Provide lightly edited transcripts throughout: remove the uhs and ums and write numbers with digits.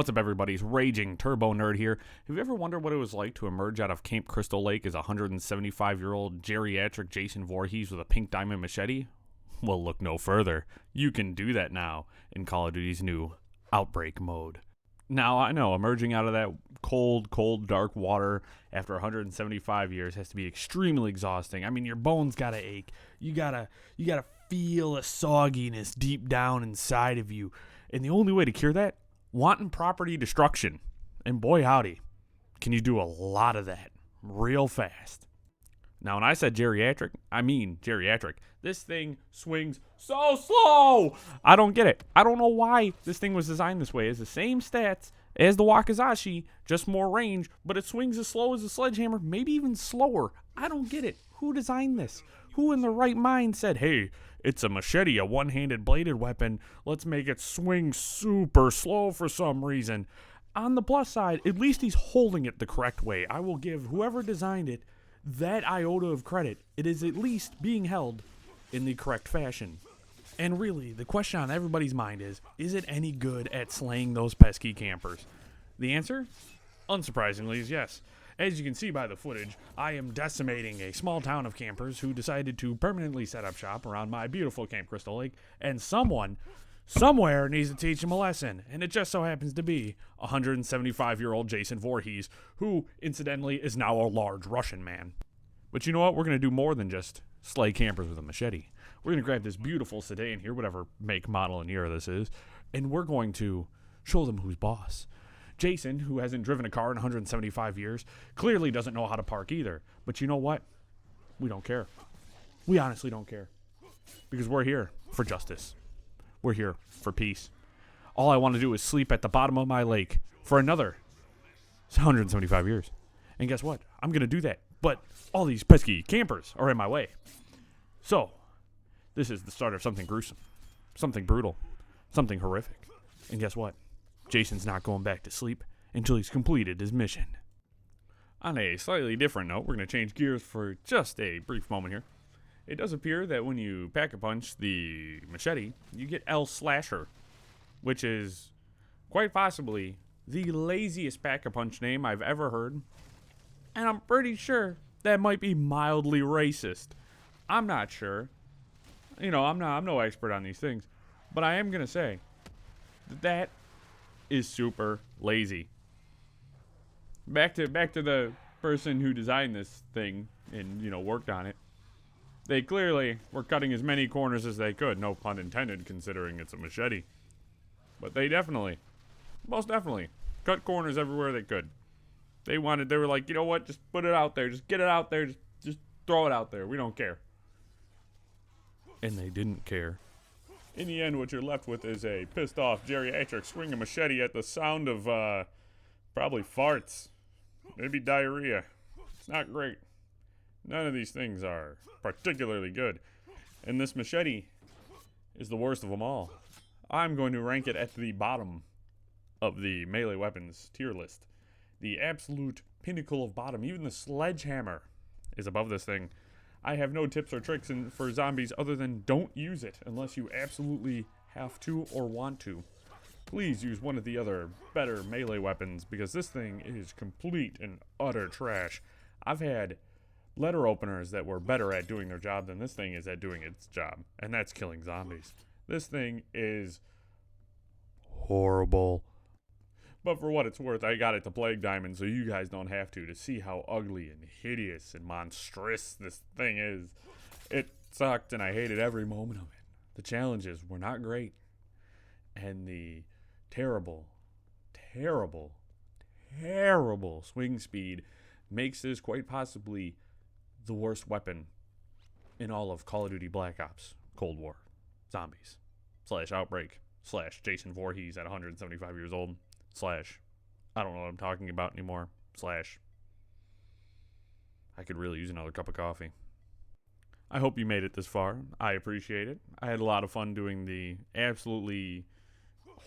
What's up, everybody? It's RagingTurboNerd here. Have you ever wondered what it was like to emerge out of Camp Crystal Lake as a 175-year-old geriatric Jason Voorhees with a pink diamond machete? Well, look no further. You can do that now in Call of Duty's new Outbreak mode. Now, I know emerging out of that cold, dark water after 175 years has to be extremely exhausting. I mean, your bones gotta ache. You gotta feel a sogginess deep down inside of you. And the only way to cure that? Wanton property destruction. And boy howdy, can you do a lot of that real fast. Now, when I said geriatric, I mean geriatric. This thing swings so slow. I don't get it. I don't know why this thing was designed this way. It's the same stats as the Wakizashi, just more range, but it swings as slow as a sledgehammer, maybe even slower. I don't get it. Who designed this? Who in the right mind said, hey, it's a machete, a one-handed bladed weapon. Let's make it swing super slow for some reason. On the plus side, at least he's holding it the correct way. I will give whoever designed it that iota of credit. It is at least being held in the correct fashion. And really, the question on everybody's mind is it any good at slaying those pesky campers? The answer, unsurprisingly, is yes. As you can see by the footage, I am decimating a small town of campers who decided to permanently set up shop around my beautiful Camp Crystal Lake, and someone, somewhere needs to teach him a lesson, and it just so happens to be 175-year-old Jason Voorhees, who, incidentally, is now a large Russian man. But you know what? We're going to do more than just slay campers with a machete. We're going to grab this beautiful sedan here, whatever make, model, and year this is, and we're going to show them who's boss. Jason, who hasn't driven a car in 175 years, clearly doesn't know how to park either. But you know what? We don't care. We honestly don't care. Because we're here for justice. We're here for peace. All I want to do is sleep at the bottom of my lake for another 175 years. And guess what? I'm going to do that. But all these pesky campers are in my way. So, this is the start of something gruesome, something brutal, something horrific. And guess what? Jason's not going back to sleep until he's completed his mission. On a slightly different note, we're going to change gears for just a brief moment here. It does appear that when you pack-a-punch the machete, you get L Slasher, which is quite possibly the laziest pack-a-punch name I've ever heard. And I'm pretty sure that might be mildly racist. I'm not sure. You know, I'm no expert on these things. But I am going to say that is super lazy. Back to the person who designed this thing and, worked on it. They clearly were cutting as many corners as they could, no pun intended, considering it's a machete. But they most definitely, cut corners everywhere they could. They were like, you know what, just put it out there, just get it out there, just throw it out there, we don't care. And they didn't care. In the end, what you're left with is a pissed-off geriatric swinging a machete at the sound of, probably farts. Maybe diarrhea. It's not great. None of these things are particularly good. And this machete is the worst of them all. I'm going to rank it at the bottom of the melee weapons tier list. The absolute pinnacle of bottom. Even the sledgehammer is above this thing. I have no tips or tricks for zombies other than don't use it unless you absolutely have to or want to. Please use one of the other better melee weapons because this thing is complete and utter trash. I've had letter openers that were better at doing their job than this thing is at doing its job, and that's killing zombies. This thing is horrible. But for what it's worth, I got it to Plague Diamond so you guys don't have to see how ugly and hideous and monstrous this thing is. It sucked and I hated every moment of it. The challenges were not great. And the terrible swing speed makes this quite possibly the worst weapon in all of Call of Duty Black Ops Cold War. Zombies. / Outbreak. / Jason Voorhees at 175 years old. / I don't know what I'm talking about anymore. / I could really use another cup of coffee. I hope you made it this far. I appreciate it. I had a lot of fun doing the absolutely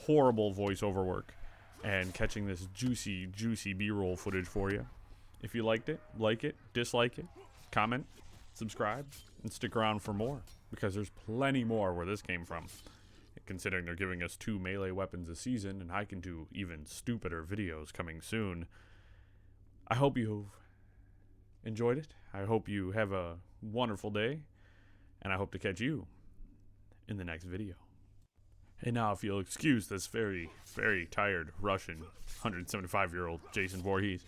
horrible voiceover work and catching this juicy B-roll footage for you. If you liked it, like it, dislike it, comment, subscribe, and stick around for more because there's plenty more where this came from. Considering they're giving us 2 melee weapons a season, and I can do even stupider videos coming soon. I hope you've enjoyed it. I hope you have a wonderful day, and I hope to catch you in the next video. And now, if you'll excuse this very, very tired Russian 175-year-old Jason Voorhees,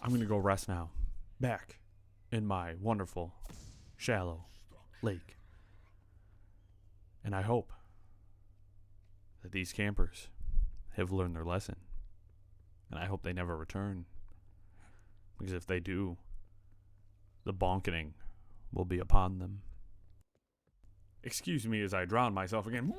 I'm going to go rest now, back in my wonderful, shallow lake. And I hope that these campers have learned their lesson. And I hope they never return. Because if they do, the bonkening will be upon them. Excuse me as I drown myself again.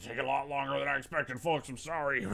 Take a lot longer than I expected, folks. I'm sorry.